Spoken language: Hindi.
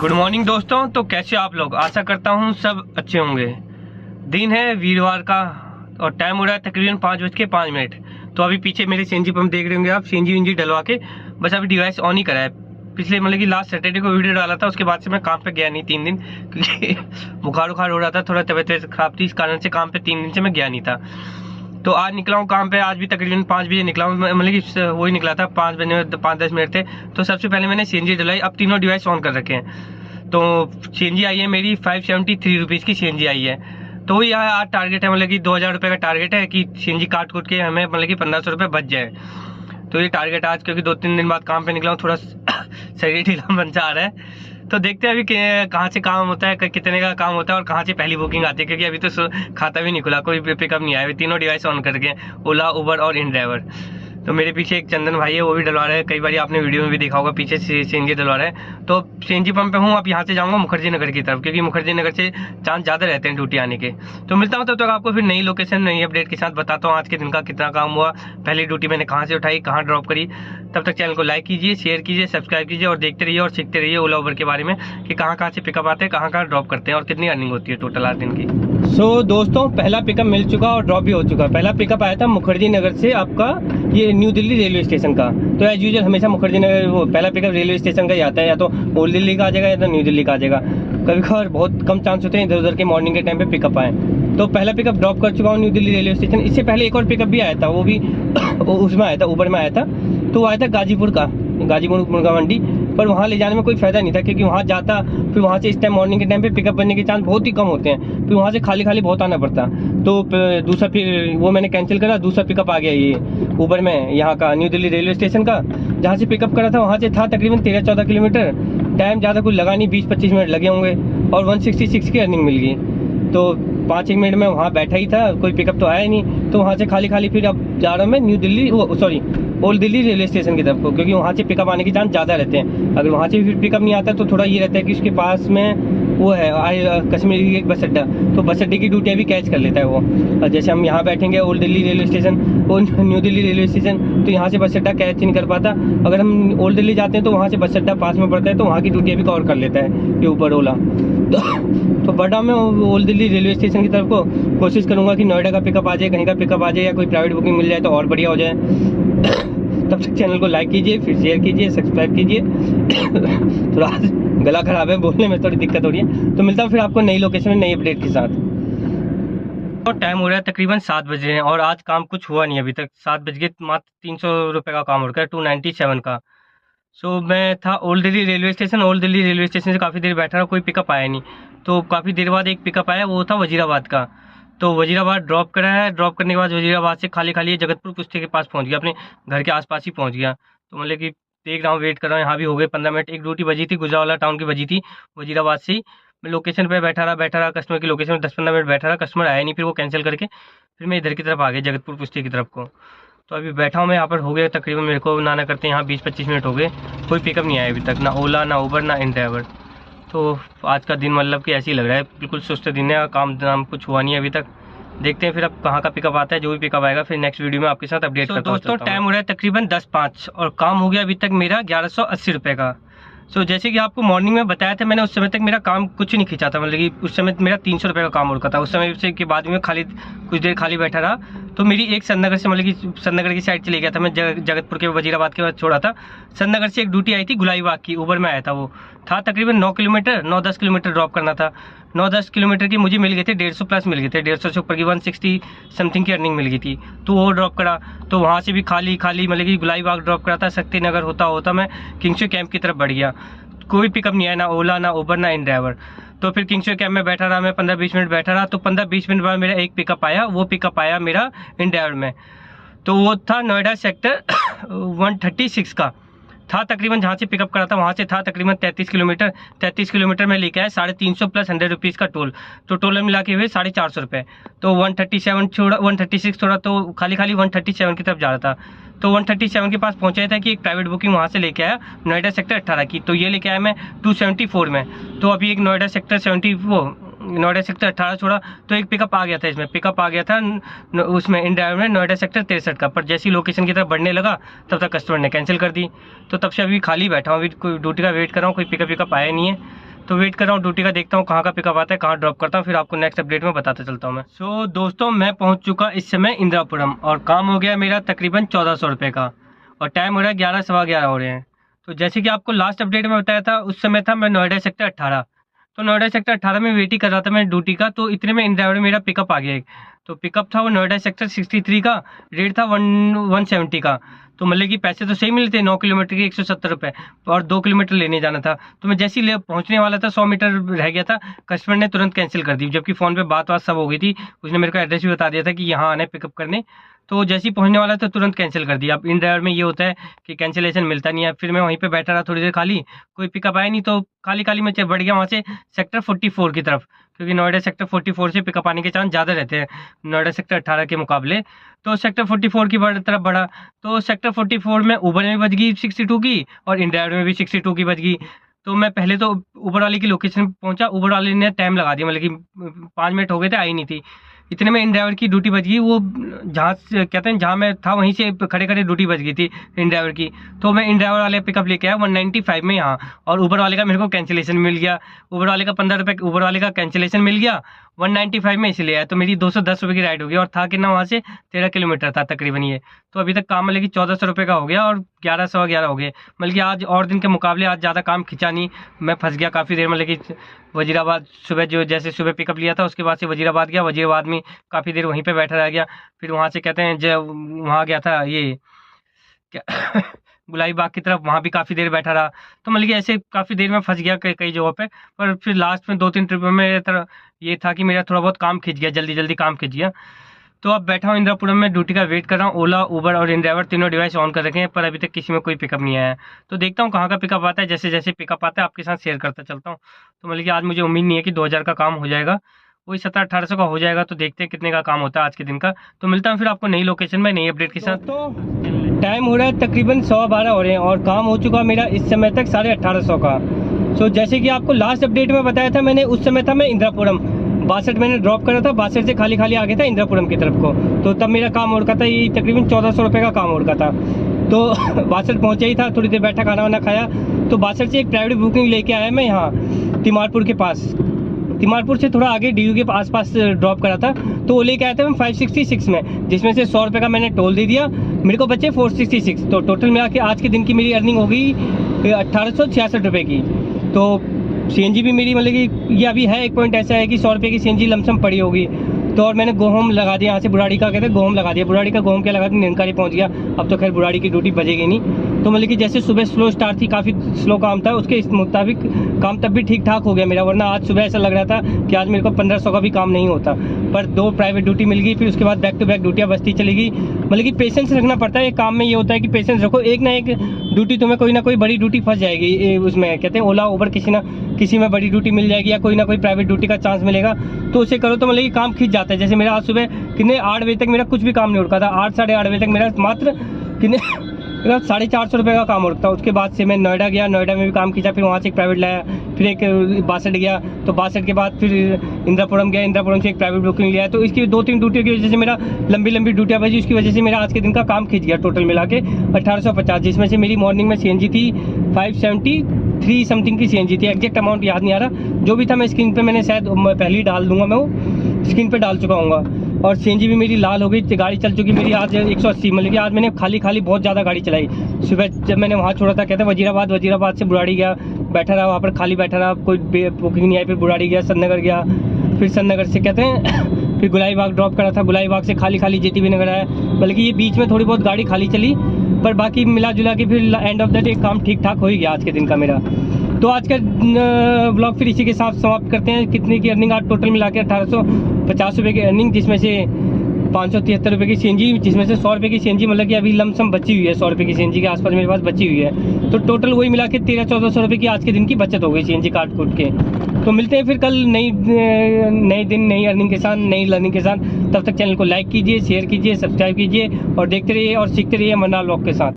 गुड मॉर्निंग दोस्तों। तो कैसे आप लोग, आशा करता हूँ सब अच्छे होंगे। दिन है वीरवार का और टाइम हो रहा है तकरीबन 5:05। तो अभी पीछे मेरे सीएनजी पंप देख रहे होंगे आप, सीएनजी डलवा के बस अभी डिवाइस ऑन ही करा है। पिछले मतलब कि लास्ट सैटरडे को वीडियो डाला था, उसके बाद से मैं काम पे गया नहीं 3 दिन, क्योंकि बुखार हो रहा था, थोड़ा तबीयत खराब थी, इस कारण से काम पे 3 दिन से मैं गया नहीं था। तो आज निकला हूँ काम पे, आज भी तकरीबन 5 बजे निकला हूँ, मतलब कि वही निकला था 5 बजे में 5-10 मिनट थे। तो सबसे पहले मैंने सीएनजी डलाई, अब तीनों डिवाइस ऑन कर रखे हैं। तो सीएनजी आई है मेरी 573 रुपीज़ की सीएनजी आई है। तो वही आज टारगेट है, मतलब कि 2000 रुपये का टारगेट है कि सीएनजी काट कूट के हमें मतलब कि 1500 रुपये बच जाए। तो ये टारगेट आज, क्योंकि 2-3 दिन बाद काम पे निकला हूँ, थोड़ा शरीर ढीला मन आ रहा है। तो देखते हैं अभी कहाँ से काम होता है, कितने का काम होता है और कहाँ से पहली बुकिंग आती है, क्योंकि अभी तो खाता भी नहीं खुला, कोई पिकअप नहीं आया। अभी तीनों डिवाइस ऑन करके, ओला, उबर और इन ड्राइवर। तो मेरे पीछे एक चंदन भाई है, वो भी डलवा रहा है। कई बार आपने वीडियो में भी देखा होगा, पीछे सीएनजी डलवा रहा है। तो सीएनजी पंप पे हूँ, अब यहाँ से जाऊँगा मुखर्जी नगर की तरफ, क्योंकि मुखर्जी नगर से चांस ज़्यादा रहते हैं ड्यूटी आने के। तो मिलता हूँ तब तक आपको फिर नई लोकेशन, नई अपडेट के साथ बताता हूँ आज के दिन का कितना काम हुआ, पहली ड्यूटी मैंने कहाँ से उठाई, कहाँ ड्रॉप करी। तब तक चैनल को लाइक कीजिए, शेयर कीजिए, सब्सक्राइब कीजिए और देखते रहिए और सीखते रहिए ओला उबर के बारे में कि कहाँ से पिकअप आते हैं, कहाँ ड्रॉप करते हैं और कितनी अर्निंग होती है टोटल आज दिन की। सो दोस्तों, पहला पिकअप मिल चुका और ड्रॉप भी हो चुका। पहला पिकअप आया था मुखर्जी नगर से, आपका ये न्यू दिल्ली रेलवे स्टेशन का। तो एज यूजुअल हमेशा मुखर्जी नगर वो पहला पिकअप रेलवे स्टेशन का ही आता है, या तो ओल्ड दिल्ली का आ जाएगा या तो न्यू दिल्ली का आ जाएगा। कभी कभार बहुत कम चांस होते हैं इधर उधर के मॉर्निंग के टाइम पे पिकअप आए। तो पहला पिकअप ड्रॉप कर चुका हूँ न्यू दिल्ली रेलवे स्टेशन। इससे पहले एक और पिकअप भी आया था, वो भी उसमें आया था, उबर में आया था। तो आया था गाजीपुर का, गाजीपुर मुर्गा मंडी। पर वहाँ ले जाने में कोई फायदा नहीं था, क्योंकि वहाँ जाता फिर वहाँ से इस टाइम मॉर्निंग के टाइम पे पिकअप बनने के चांस बहुत ही कम होते हैं, फिर वहाँ से खाली बहुत आना पड़ता। तो दूसरा फिर वो मैंने कैंसिल करा, दूसरा पिकअप आ गया ये उबर में, यहाँ का न्यू दिल्ली रेलवे स्टेशन का। जहाँ से पिकअप करा था वहाँ से था तकरीबन 13-14 किलोमीटर। टाइम ज़्यादा कुछ लगा नहीं, 20-25 मिनट लगे होंगे और 166 की अर्निंग मिल गई। तो 5-1 मिनट में वहाँ बैठा ही था, कोई पिकअप तो आया नहीं। तो वहाँ से खाली फिर अब जा रहा हूँ मैं new Delhi, sorry old Delhi railway station की तरफ को, क्योंकि वहाँ से पिकअप आने के चांस ज़्यादा रहते हैं। अगर वहाँ से फिर पिकअप नहीं आता तो थोड़ा ये रहता है कि उसके पास में वो है कश्मीर की एक बस अड्डा, तो बस अड्डे की ड्यूटी भी कैच कर लेता है वो। जैसे हम यहाँ बैठेंगे ओल्ड दिल्ली रेलवे स्टेशन और न्यू दिल्ली रेलवे स्टेशन, तो यहाँ से बस अड्डा कैच नहीं कर पाता। अगर हम ओल्ड दिल्ली जाते हैं तो वहाँ से बस अड्डा पास में पड़ता है, तो वहाँ की ड्यूटी भी कवर कर लेता है ये ऊपर ओला। तो बढ़ा मैं ओल्ड दिल्ली रेलवे स्टेशन की तरफ को कोशिश करूँगा कि नोएडा का पिकअप आ जाए, कहीं का पिकअप आ जाए या कोई प्राइवेट बुकिंग मिल जाए तो और बढ़िया हो जाए। तब तक चैनल को लाइक कीजिए, फिर शेयर कीजिए, सब्सक्राइब कीजिए। थोड़ा गला खराब है, बोलने में थोड़ी दिक्कत हो रही है। तो मिलता हूँ फिर आपको नई लोकेशन में नई अपडेट के साथ। तो टाइम हो रहा है तकरीबन 7 बज रहे हैं और आज काम कुछ हुआ नहीं अभी तक। 7 बज के मात्र 300 रुपये का काम हो रखा है, 297 का। सो मैं था old Delhi railway station, old Delhi railway station से काफ़ी देर बैठा रहा, कोई पिकअप आया नहीं। तो काफ़ी देर बाद एक पिकअप आया, वो था वजीराबाद का। तो वजीराबाद ड्रॉप करा है, ड्रॉप करने के बाद वजीराबाद से खाली जगतपुर कुश्ती के पास पहुंच गया, अपने घर के आसपास ही पहुंच गया। तो मतलब कि देख रहा हूँ, वेट कर रहा हूँ, यहाँ भी हो गए 15 मिनट। एक ड्यूटी बजी थी, गुजरावाला टाउन की बजी थी वजीराबाद से ही। मैं लोकेशन पे बैठा रहा, कस्टमर की लोकेशन में 10-15 मिनट बैठा रहा, कस्टमर आया नहीं, फिर वो कैंसिल करके फिर मैं इधर की तरफ आ गया, जगतपुर कुश्ती की तरफ को। तो अभी बैठा हूँ मैं यहाँ पर, हो गया तकरीबन मेरे को ना करते यहाँ 20-25 मिनट हो गए, कोई पिकअप नहीं आया अभी तक, ना ओला, ना उबर, ना इन ड्राइवर। तो आज का दिन मतलब कि ऐसे ही लग रहा है, बिल्कुल सुस्त दिन है, काम नाम कुछ हुआ नहीं अभी तक। देखते हैं फिर अब कहाँ का पिकअप आता है, जो भी पिकअप आएगा फिर नेक्स्ट वीडियो में आपके साथ अपडेट करता हूँ। दोस्तों टाइम हो रहा है तकरीबन 10:05 और काम हो गया अभी तक मेरा 1180 रुपये का। सो जैसे कि आपको मॉर्निंग में बताया था मैंने, उस समय तक मेरा काम कुछ नहीं खींचा था, मतलब कि उस समय मेरा 300 रुपये का काम हो रखा था। उस समय से के बाद में कुछ देर खाली बैठा रहा। तो मेरी एक सन्नगर से, मतलब कि सन्नगर की साइड चले गया था मैं, जगतपुर के वजीराबाद के बाद छोड़ा था। सन्नगर से एक ड्यूटी आई थी गुलाईबाग की, उबर में आया था, वो था तकरीबन 9-10 किलोमीटर ड्रॉप करना था। 9-10 किलोमीटर की मुझे मिल गए थे 150 प्लस मिल गए थे, 150 से ऊपर की 160 समथिंग की अर्निंग मिल गई थी। तो वो ड्रॉप करा, तो वहाँ से भी खाली मतलब कि गुलाईबाग ड्रॉप करा था। शक्ति नगर होता मैं किंगशे कैंप की तरफ बढ़ गया, कोई पिकअप नहीं आया, ना ओला, ना उबर, ना इन ड्राइवर। तो फिर किंगशे कैंप में बैठा रहा मैं, 15-20 मिनट बैठा रहा। तो 15-20 मिनट बाद मेरा एक पिकअप आया, वो पिकअप आया मेरा इन ड्राइवर में। तो वो था नोएडा सेक्टर 136 का था तकरीबन, जहाँ से पिकअप करा था वहाँ से था तकरीबन 33 किलोमीटर में लेके आया, 350 प्लस 100 रुपीज़ का टोल। तो टोल मिला के हुए 450 रुपये। तो 137 छोड़ा, 136 छोड़ा, तो खाली 137 की तरफ जा रहा था। तो 137 के पास पहुँचा था कि एक प्राइवेट बुकिंग वहाँ से लेके आया नोएडा सेक्टर 18 की। तो ये लेके आया मैं 274 में। तो अभी एक नोएडा सेक्टर 18 छोड़ा, तो एक पिकअप आ गया था, इसमें पिकअप आ गया था उसमें इन ड्राइवर में नोएडा सेक्टर 63 का। पर जैसी लोकेशन की तरफ बढ़ने लगा तब तक कस्टमर ने कैंसिल कर दी। तो तब से अभी खाली बैठा हूँ, अभी कोई ड्यूटी का वेट कर रहा हूँ, कोई पिकअप आया नहीं है। तो वेट कर रहा हूँ ड्यूटी का, देखता हूँ कहाँ का पिकअप आता है, कहाँ ड्रॉप करता हूँ, फिर आपको नेक्स्ट अपडेट में बताता चलता हूँ मैं। सो दोस्तों, मैं पहुँच चुका इस समय इंदिरापुरम और काम हो गया मेरा तकरीबन 1400 रुपये का और टाइम हो रहा है 11 सवा 11 हो रहे हैं। तो जैसे कि आपको लास्ट अपडेट में बताया था, उस समय था मैं नोएडा सेक्टर 18। तो नोएडा सेक्टर 18 में वेट ही कर रहा था मैं ड्यूटी का, तो इतने में इंडिया में मेरा पिकअप आ गया एक। तो पिकअप था वो नोएडा सेक्टर 63 का, रेट था 170 का। तो मतलब कि पैसे तो सही मिलते, 9 किलोमीटर के 170 रुपये और 2 किलोमीटर लेने जाना था। तो मैं जैसे ही पहुंचने वाला था, 100 मीटर रह गया था, कस्टमर ने तुरंत कैंसिल कर दी, जबकि फ़ोन पे बात सब हो गई थी। उसने मेरे को एड्रेस भी बता दिया था कि यहाँ आना है पिकअप करने। तो जैसे ही पहुंचने वाला था तुरंत कैंसिल कर दिया। अब इन ड्राइवर में ये होता है कि कैंसिलेशन मिलता नहीं है। फिर मैं वहीं पे बैठा रहा थोड़ी देर खाली, कोई पिकअप आया नहीं, तो खाली खाली मैं बढ़ गया वहाँ से सेक्टर 44 की तरफ, क्योंकि नोएडा सेक्टर 44 से पिकअप आने के चांस ज़्यादा रहते हैं नोएडा सेक्टर 18 के मुकाबले। तो सेक्टर 44 की तरफ बढ़ा, तो सेक्टर 44 में ऊबर में बज गई 62 की और इन ड्राइवर में भी 62 की बज गई। तो मैं पहले तो ऊबर वाले की लोकेशन पहुंचा, ऊबर वाले ने टाइम लगा दिया, मतलब कि 5 मिनट हो गए थे, आई नहीं थी। इतने में इन ड्राइवर की ड्यूटी बज गई, वो जहाँ कहते हैं जहाँ मैं था वहीं से खड़े खड़े ड्यूटी बज गई थी इन ड्राइवर की। तो मैं इन ड्राइवर वाले पिकअप लेके आया 195 में यहाँ, और ऊबर वाले का मेरे को कैंसिलेशन मिल गया। ऊबर वाले का 15 रुपये ऊबर वाले का कैंसिलेशन मिल गया, 195 में इसलिए आया। तो मेरी 210 रुपये की राइड हो गई और था कितना वहाँ से 13 किलोमीटर था तकरीबन ये। तो अभी तक काम मतलब कि 1400 रुपये का हो गया और 11 सवा 11 हो गए। मतलब कि आज और दिन के मुकाबले आज ज़्यादा काम खिंचा नहीं, मैं फंस गया काफ़ी देर। मतलब कि वजीराबाद सुबह जो जैसे सुबह पिकअप लिया था उसके बाद से वजीराबाद गया, वजीराबाद में काफ़ी देर वहीं पे बैठा रह गया। फिर वहाँ से कहते हैं जब वहाँ गया था ये क्या गुलाई बाग की तरफ, वहाँ भी काफ़ी देर बैठा रहा। तो मतलब कि ऐसे काफ़ी देर में फंस गया कई जगहों पे। पर फिर लास्ट में 2-3 ट्रिप में ये था कि मेरा थोड़ा बहुत काम खिंच गया, जल्दी जल्दी काम खिंच गया। तो अब बैठा हूँ इंदिरापुरम में, ड्यूटी का वेट कर रहा हूँ। ओला, उबर और इन ड्राइवर तीनों डिवाइस ऑन कर रखे हैं, पर अभी तक किसी में कोई पिकअप नहीं आया है। तो देखता हूँ कहाँ का पिकअप आता है, जैसे जैसे पिकअप आता है आपके साथ शेयर करता चलता हूँ। तो मतलब कि आज मुझे उम्मीद नहीं है कि 2000 का काम हो जाएगा, वही 1700-1800 का हो जाएगा। तो देखते हैं कितने का काम होता है आज के दिन का। तो मिलता हूँ फिर आपको नई लोकेशन में नई अपडेट के साथ। तो टाइम हो रहा है तकरीबन 12:15 हो रहे हैं और काम हो चुका मेरा इस समय तक 1850 का। सो जैसे कि आपको लास्ट अपडेट में बताया था मैंने, उस समय था मैं इंदिरापुरम 62 मैंने ड्रॉप करा था, 62 से खाली खाली आ गया था इंदिरापुरम की तरफ को। तो तब मेरा काम हो रखा था, ये तकरीबन 1400 रुपये का काम हो रखा था। तो 62 पहुँचा ही था, थोड़ी देर बैठा खाना वाना खाया। तो 62 से एक प्राइवेट बुकिंग लेके आया मैं यहाँ तिमारपुर के पास, तिमारपुर से थोड़ा आगे डीयू के आसपास ड्रॉप करा था। तो वो लेके आया था मैं 566 में, जिसमें से 100 रुपये का मैंने टोल दे दिया, मेरे को बचे 466। तो टोटल में आके आज के दिन की मेरी अर्निंग हो गई 1866 रुपये की। तो सीएनजी भी मेरी मतलब कि ये अभी है एक पॉइंट ऐसा है कि 100 रुपये की सीएनजी लमसम पड़ी होगी। तो और मैंने गोहम लगा दिया, यहाँ से बुराड़ी का कहते हैं गोहम लगा दिया, बुराड़ी का गोहम क्या लगा के निरंकारी पहुँच गया। अब तो खैर बुराड़ी की ड्यूटी बजेगी नहीं। तो मतलब कि जैसे सुबह स्लो स्टार्ट थी, काफ़ी स्लो काम था, उसके मुताबिक काम तब भी ठीक ठाक हो गया मेरा। वरना आज सुबह ऐसा लग रहा था कि आज मेरे को 1500 का भी काम नहीं होता। पर 2 प्राइवेट ड्यूटी मिल गई, फिर उसके बाद बैक टू बैक ड्यूटियाँ बचती चली गई। मतलब कि पेशेंस रखना पड़ता है, काम में ये होता है कि पेशेंस रखो, एक ना एक ड्यूटी तुम्हें कोई ना कोई बड़ी ड्यूटी फंस जाएगी उसमें। कहते हैं ओला उबर किसी में बड़ी ड्यूटी मिल जाएगी या कोई ना कोई प्राइवेट ड्यूटी का चांस मिलेगा, तो उसे करो। तो मतलब कि काम खींच जाता है। जैसे मेरा आज सुबह कितने 8 बजे तक मेरा कुछ भी काम नहीं उड़का था, 8 साढ़े 8 बजे तक मेरा मात्र कितने 450 रुपये का काम उड़ता। उसके बाद से मैं नोएडा गया, नोएडा में भी काम खींचा, फिर वहाँ से एक प्राइवेट लाया, फिर एक 62 गया, तो 62 के बाद फिर इंदिरापुरम गया, इंदिरापुरम से एक प्राइवेट बुकिंग लिया। तो इसकी 2-3 ड्यूटियों की वजह से मेरा लंबी ड्यूटियाँ बजी, उसकी वजह से मेरा आज के दिन का काम खींच गया टोटल मिला के 1850, जिसमें से मेरी मॉर्निंग में सीएनजी थी 573 समथिंग की सीएनजी थी। एग्जैक्ट अमाउंट याद नहीं आ रहा, जो भी था मैं स्क्रीन पे मैंने शायद पहले ही डाल दूंगा, मैं वो स्क्रीन पे डाल चुका हूँ। और सीएनजी भी मेरी लाल हो गई, गाड़ी चल चुकी मेरी आज 180। मतलब कि आज मैंने खाली बहुत ज़्यादा गाड़ी चलाई। सुबह जब मैंने वहाँ छोड़ा था, कहते हैं वजीराबाद से बुराड़ी गया, बैठा रहा वहाँ पर, खाली बैठा रहा, कोई बुकिंग नहीं आई। फिर बुराड़ी गया, सन्नगर गया, फिर सन्नगर से कहते हैं फिर गुलाई बाग ड्रॉप करा था, गुलाई बाग से खाली जेटीबी नगर आया। बल्कि ये बीच में थोड़ी बहुत गाड़ी खाली चली, पर बाकी मिला जुला के फिर एंड ऑफ द डे काम ठीक ठाक हो ही गया आज के दिन का मेरा। तो आज का ब्लॉग फिर इसी के साथ समाप्त करते हैं। कितने की अर्निंग आज टोटल मिला के 1850 रुपये की अर्निंग, जिसमें से 573 रुपये की सीएनजी, जिसमें से 100 रुपये की सीएनजी मतलब कि अभी लमसम बची हुई है, 100 रुपये की सीएनजी के आसपास मेरे पास बची हुई है। तो टोटल वही मिला के 1300-1400 रुपये की आज के दिन की बचत हो गई सीएनजी काट कूट के। तो मिलते हैं फिर कल नई दिन नई अर्निंग के साथ, नई लर्निंग के साथ। तब तक चैनल को लाइक कीजिए, शेयर कीजिए, सब्सक्राइब कीजिए और देखते रहिए और सीखते रहिए मन्ना व्लॉग के साथ।